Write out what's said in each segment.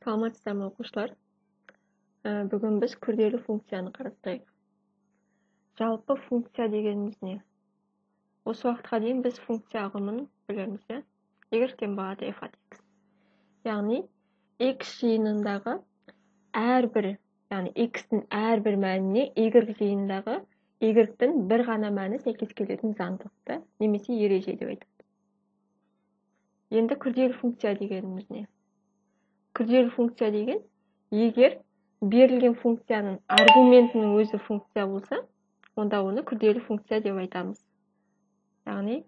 Саламатсыздар ма оқушылар? Бүгін біз күрделі функцияны қарастырайық. Жалпы функция дегеніміз не? Осы уақытқа дейін біз функция ұғымын білеміз, иә? Y-тен бағады f от x. Яғни x жиынындағы әрбір, яғни x-тің әрбір мәніне y жиынындағы y-тің бір ғана мәні сәйкес келетін заңдылықты немесе ереже деп айтады. Енді күрделі функция дегеніміз не? Күрделі функция деген, егер берілген функцияның аргументінің өзі функция болса, онда оны күрделі функция деп айтамыз. Яғни,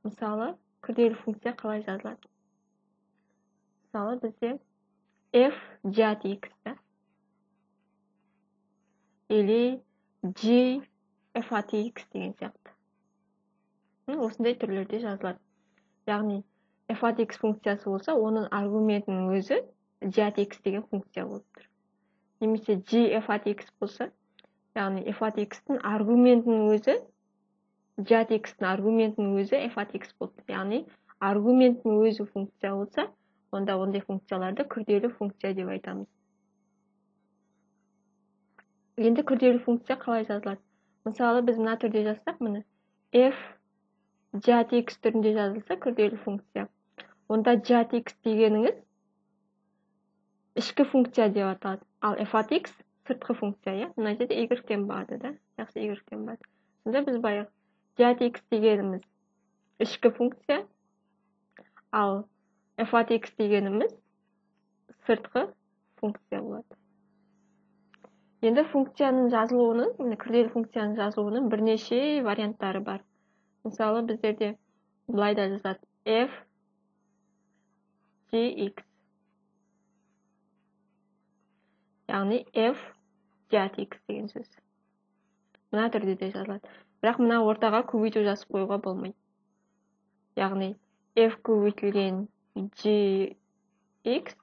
мысалы, күрделі функция қалай жазылады? Мысалы, бізде f жат x, или g f от x деген сияқты. Осындай түрлерде жазылады. Яғни, f от x функциясы болса, оның аргументінің өзі жат x деген функция болып тұр. Немесе g f от x болса, яғни f от x-тің аргументінің өзі жат x-тің аргументінің өзі f от x болып тұр. Яғни, аргументінің өзі функция болса, онда ондай функцияларды күрделі функция деп айтамыз. Енді күрделі функция қалай жазылады? Мысалы, біз мына түрде жазсақ, міне f жат x түрінде жазылса күрделі функция. Онда жат x дегеніңіз ішкі функция деп аталады. Ал f от x сыртқы функция, иә? Мына жерде y-тен бағады, да? Жақсы, y-тен бағады. Сонда біз баяғы жат x дегеніміз ішкі функция, ал f от x дегеніміз сыртқы функция болады. Енді функцияның жазылуының, күрделі функцияның жазылуының бірнеше варианттары бар. Мысалы, біздерде былай да жазады f gx. Яғни f жат x деген сөз. Мына түрде де жазылады. Бірақ мына ортаға көбейту жазып қоюға болмайды. Яғни f көбейтілген gx,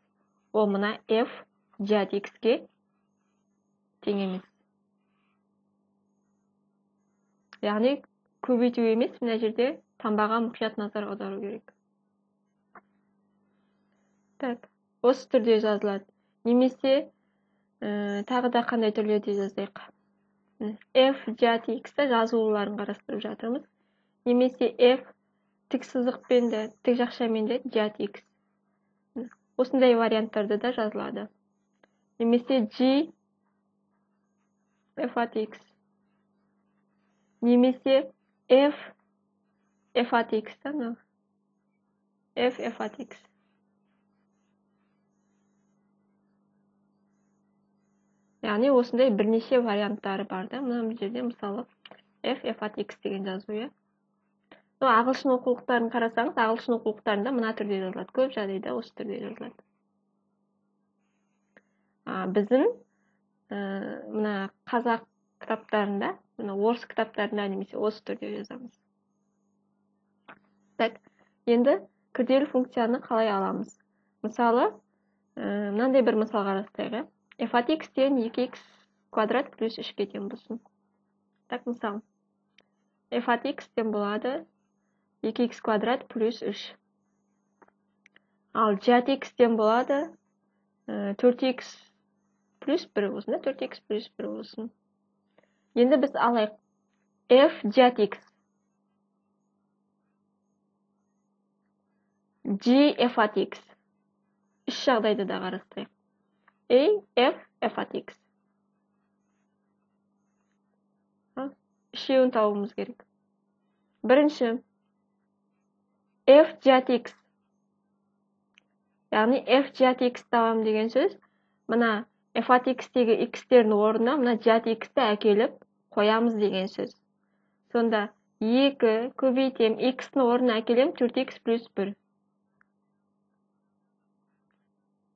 ол мына f жат x-ке тең емес. Яғни көбейту емес, мына жерде таңбаға мұқият назар аудару керек. Так, осы түрде жазылады. Немесе тағы да қандай түрлерде жазайық. F жат x-та жазылуларын қарастырып жатырмыз. Немесе f тік сызықпен де, тік жақшамен де жат x. Осындай варианттарды да жазылады. Немесе g f от x. Немесе f от x, f от x. Яғни осындай бірнеше варианттары бар, да? Мына жерде мысалы f от x деген жазу, ағылшын оқулықтарын қарасаңыз, ағылшын оқулықтарында мына түрде жазылады. Көп жағдайда осы түрде жазылады. Біздің мына қазақ кітаптарында, мына орыс кітаптарында немесе осы түрде жазамыз. Так, енді күрделі функцияны қалай аламыз? Мысалы, мынандай бір мысал қарастырайық. f от x тен 2x квадрат плюс 3-ке тең болсын. Так, мысалы, f от x тен болады 2x квадрат плюс 3. Ал жат x тен болады 4x плюс 1 болсын, 4x плюс 1 болсын. Енді біз алайық f жат x. g f от x. Үш жағдайды да қарастырайық. f от x. Үшеуін табуымыз керек. Бірінші, f жат x. Яғни f жат x табам деген сөз, мына f от x-тегі x-тердің орнына мына жат x-ті әкеліп қоямыз деген сөз. Сонда 2 көбейтем, x-ның орнына әкелем 4x плюс 1.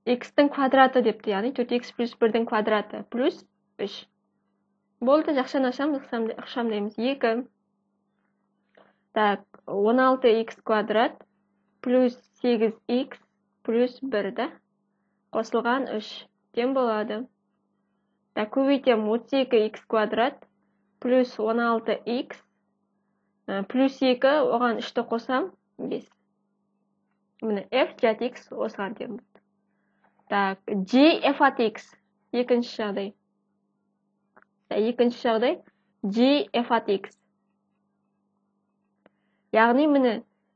x-тің квадраты депті, яғни 4x плюс 1-дің квадраты плюс 3. Болды, жақшаны ықшамдаймыз. 2. Так, 16x квадрат плюс 8x плюс 1, да? Қосылған 3. Тең болады. Так, көбейтем 32x квадрат плюс 16x плюс 2, оған 3-ті қосам 5. Міне f жат x осыған тең болды. Так, g f от x. Екінші жағдай. Екінші жағдай g f от x. Яғни міне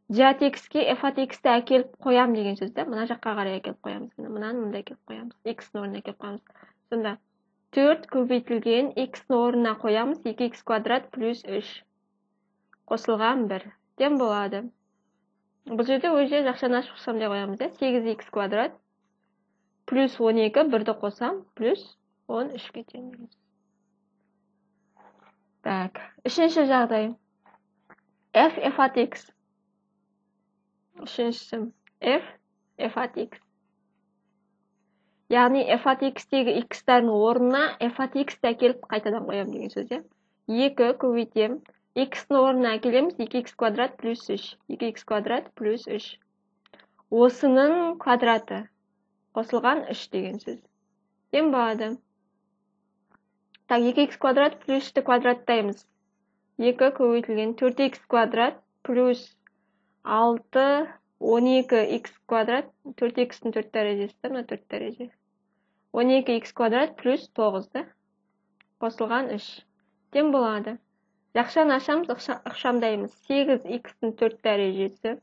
g от x-ке f от x-ті әкеліп қоям деген сөз, да? Мына жаққа қарай әкеліп қоямыз. Мынаны мында әкеліп қоямыз. X-ның орнына әкеліп қоямыз. Сонда 4 көбейтілген x-ның орнына қоямыз. 2x квадрат плюс 3. Қосылған 1. Тем болады. Бұл жерде өзі жақшаны ашып қосам деп қоямыз, да? 8x квадрат плюс 12, 1-ді қосам, плюс 13-ке тең. Так, үшінші жағдай. f от x. Үшіншісі f от x. Яғни f от x-тегі x-тардың орнына f от x-ті әкеліп қайтадан қоям деген сөз, ja? 2 көбейтем. X-ның орнына әкелеміз 2x квадрат плюс 3. 2x квадрат плюс 3. Осының квадраты. Қосылған 3 деген сөз. Тең болады. Так, 2x квадрат плюс 3-ті квадраттаймыз. 2 көбейтілген 4x квадрат плюс 6, 12x квадрат. 4x'тің 4 дәрежесі, мына 4 дәреже. 12x квадрат плюс 9, да? Қосылған 3. Тең болады. Жақшаны ашамыз, ықшамдаймыз. 8x'тің 4 дәрежесі.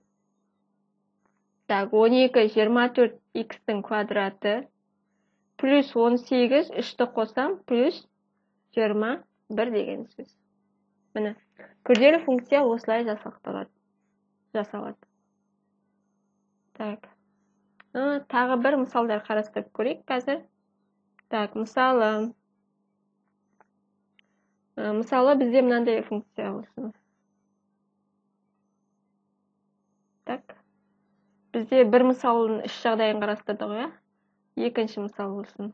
Так, 12, 24x'тің квадраты. Плюс 18, 3-ті қосам, плюс 21 деген сөз. Міне, күрделі функция осылай жасалады. Так, тағы бір мысалдар қарастырып көрейік қазір. Так, мысалы бізде мынандай функция болсын. Так, бізде бір мысалын үш жағдайын қарастырдық, ja? Екінші мысал болсын.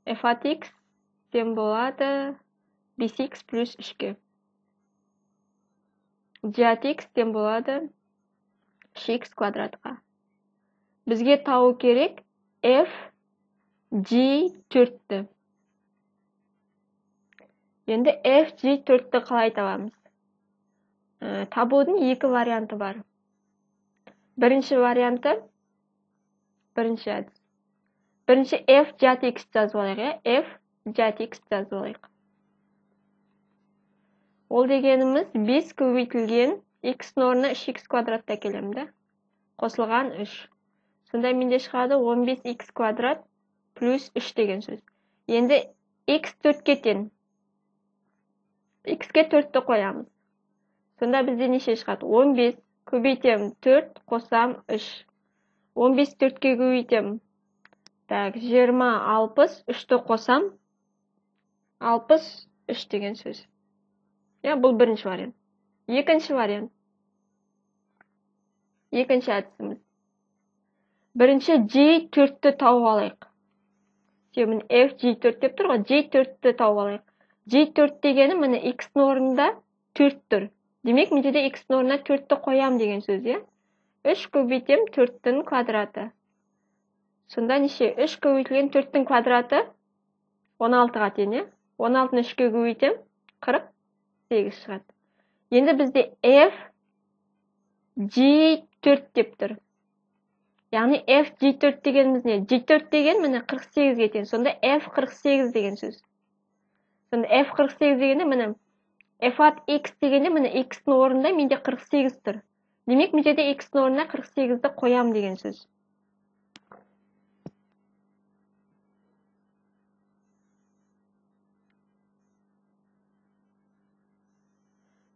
f от x тең болады 5x плюс 3-ке. g от x тең болады 3x квадратқа. Бізге тауы керек f g4-ті. Енді f g4-ті қалай табамыз? Табудың екі варианты бар. Бірінші варианты, бірінші әдіс. Бірінші f g от x жазып алайық, ja? F g от x жазып алайық. Ол дегеніміз 5 көбейтілген x-ның орнына 3x квадратты әкелем, да? Қосылған 3. Сонда менде шығады 15x квадрат плюс 3 деген сөз. Енді x 4-ке тең. X-ке 4-ті қоямыз. Сонда бізде неше шығады? 15 көбейтем 4, қосам 3. 15 4-ке көбейтем. Так, 20, 60, 3-ті қосам 63 деген сөз. Ja, бұл бірінші вариант. Екінші вариант. Екінші әдісіміз. Бірінші g4-ті тауып алайық. Міне f g4 деп тұр ғой, g4-ті тауып алайық. g4 дегені міне x-ның орнында 4 тұр. Демек, менде де x-ның орнына 4-ті қоям деген сөз, ja? 3 көбейтем 4-тің квадраты. Сонда неше? 3 көбейтілген 4-тің квадраты 16-ға тең, ja? 16-ны 3-ке көбейтем 48 шығады. Енді бізде f g4 деп тұр. Яғни f g4 дегеніміз не? g4 деген міне 48-ге тең. Сонда f 48 деген сөз. Сонда f 48 дегенде міне f от x дегенде міне x-ның орнында менде 48 тұр. Демек, менде де x-ның орнына 48-ді қоям деген сөз.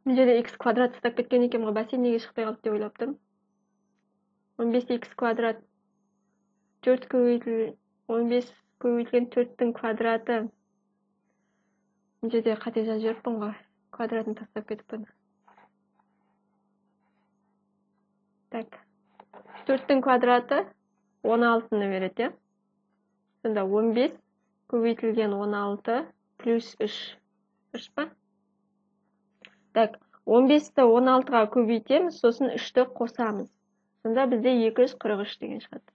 Менде де x квадрат ұстап кеткен екен, бәсе неге шықпай қалды деп ойлап тұрмын. 15x квадрат 4 көбейтілген 15 көбейтілген 4-тің квадраты. Менде де қате жазып жүріппін ғой. Квадратын тастап кетіппін. Так. 4-тің квадраты 16-ны береді, ja? Сонда 15 көбейтілген 16 плюс 3. Дұрыс па? Так, 15-ті 16-ға көбейтеміз, сосын 3-ті қосамыз. Сонда бізде 243 деген шығады.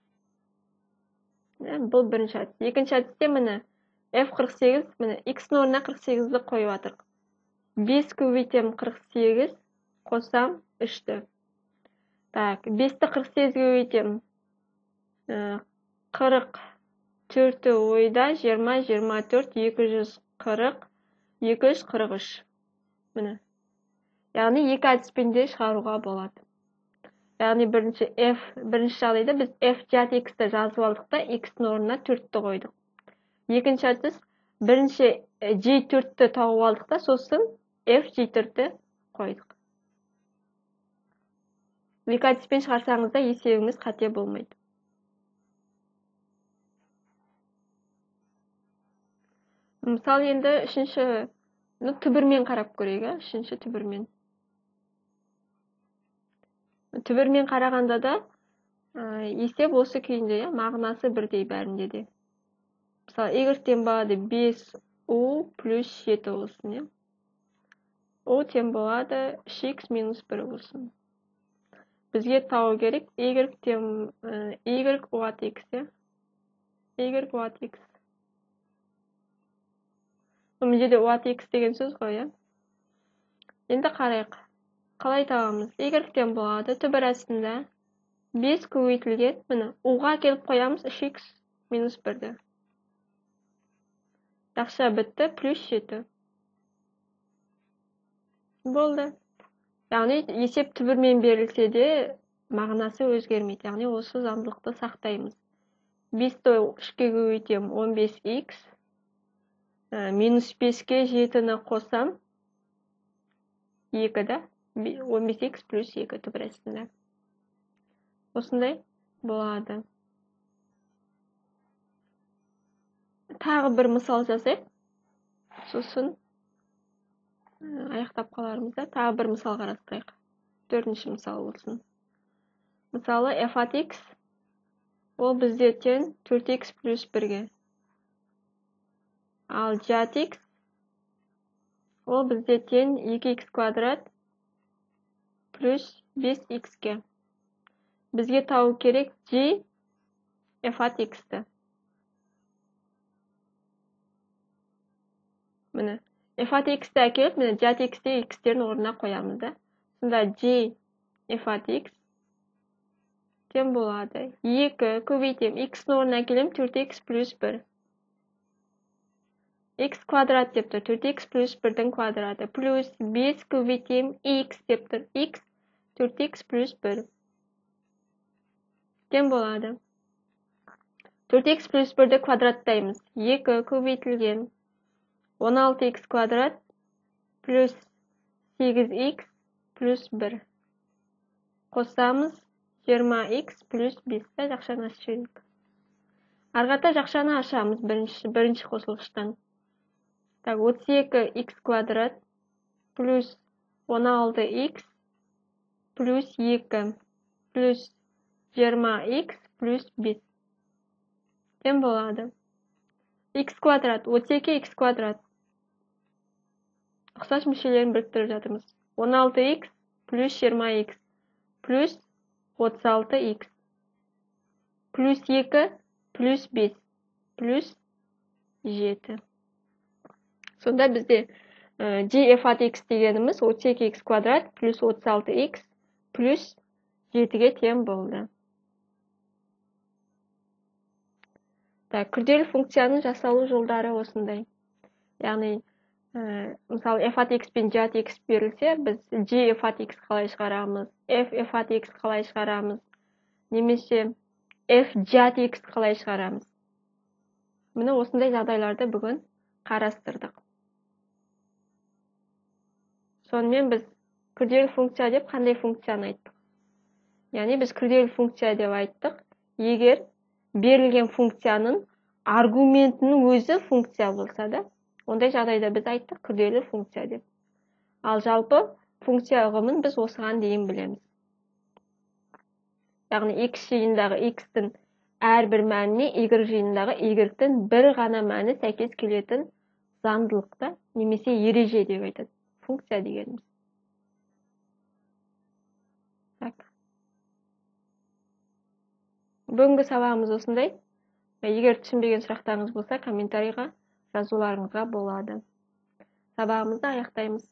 Бұл бірінші әдіс. Екінші әдісте міне f48, міне x-ның орнына 48-ді қойып атырық. 5 көбейтем 48, қосам 3-ті. Так, 5-ті 48-ге көбейтем 44 ойда 20, 24, 240, 243. Міне. Яғни екі әдіспен де шығаруға болады. Яғни бірінші жағдайда біз f жат x-ті жазып алдық та x-ның орнына 4-ті қойдық. Екінші әдіс бірінші j4-ті тауып алдық та сосын f j4-ті қойдық. Екі әдіспен шығарсаңыз да есебіңіз қате болмайды. Мысалы енді үшінші түбірмен қарап көрейік, үшінші түбірмен. Түбірмен қарағанда да есеп осы күйінде, мағынасы бірдей бәрінде де. Мысалы, y-тен болады 5u плюс 7 болсын. O тен болады 3x минус 1 болсын. Бізге тауы керек y от x. Y от x. Бұл жерде от x деген сөз ғой. Енді қарайық. Қалай табамыз? Y-тен болады. Түбір астында 5 көбейтілген. Міне, u-ға келіп қоямыз 3x минус 1-ді. Жақша бітті, плюс 7. Болды. Яғни есеп түбірмен берілсе де мағынасы өзгермейді. Яғни осы заңдылықты сақтаймыз. 5-ті 3-ке көбейтем 15x. Минус 5-ке 7-ні қосам 2-ді. 15x плюс 2 түбір астында. Осындай болады. Тағы бір мысал жасайық. Сосын аяқтап қаларымызда тағы бір мысал қарастырайық. Төртінші мысал болсын. Мысалы f от x ол бізде тең 4x плюс 1-ге. Ал жат x ол бізде тең 2x квадрат плюс 5x-ке. Бізге тауы керек g f от x-ті. Міне, f от x-ті әкеліп, міне жат x-ті x-терін орнына қоямыз да. Сонда g f от x тен болады. 2 көбейтем, x-ның орнына әкелем 4x плюс 1. X квадрат деп тұр, 4x плюс 1-дің квадраты. Плюс 5 көбейтем x деп тұр, x 4x плюс 1. Тен болады. 4x плюс 1-ді квадраттаймыз. 2 көбейтілген 16x квадрат плюс 8x плюс 1. Қосамыз 20x плюс 5. Жақшаны ашайық. Арғата жақшаны ашамыз бірінші қосылғыштан. 32x квадрат плюс 16x плюс 2 плюс 20x плюс 5. Тен болады. X квадрат, 32x квадрат. Ұқсас мүшелерін біріктіріп жатырмыз. 16x плюс 20x плюс 36x плюс 2 плюс 5 плюс 7. Сонда бізде g f от x дегеніміз 32x квадрат плюс 36x плюс 7-ге тең болды. Күрделі функцияның жасалу жолдары осындай. Яғни, мысалы f от x пен жат x берілсе, біз g f от x қалай шығарамыз, f от x қалай шығарамыз, немесе f жат x қалай шығарамыз. Міне осындай жағдайларды бүгін қарастырдық. Сонымен біз күрделі функция деп қандай функцияны айттық? Яғни біз күрделі функция деп айттық, егер берілген функцияның аргументінің өзі функция болса да, ондай жағдайда біз айттық күрделі функция деп. Ал жалпы функция ұғымын біз осыған дейін білеміз. Яғни x жиындағы x-тің әрбір мәніне y жиындағы y-тің бір ғана мәні сәйкес келетін заңдылықта немесе ереже деп айтады. Функция дегеніміз. Бүгінгі сабағымыз осындай. Егер түсінбеген сұрақтарыңыз болса, комментарийға жазуларыңызға болады. Сабағымызды аяқтаймыз.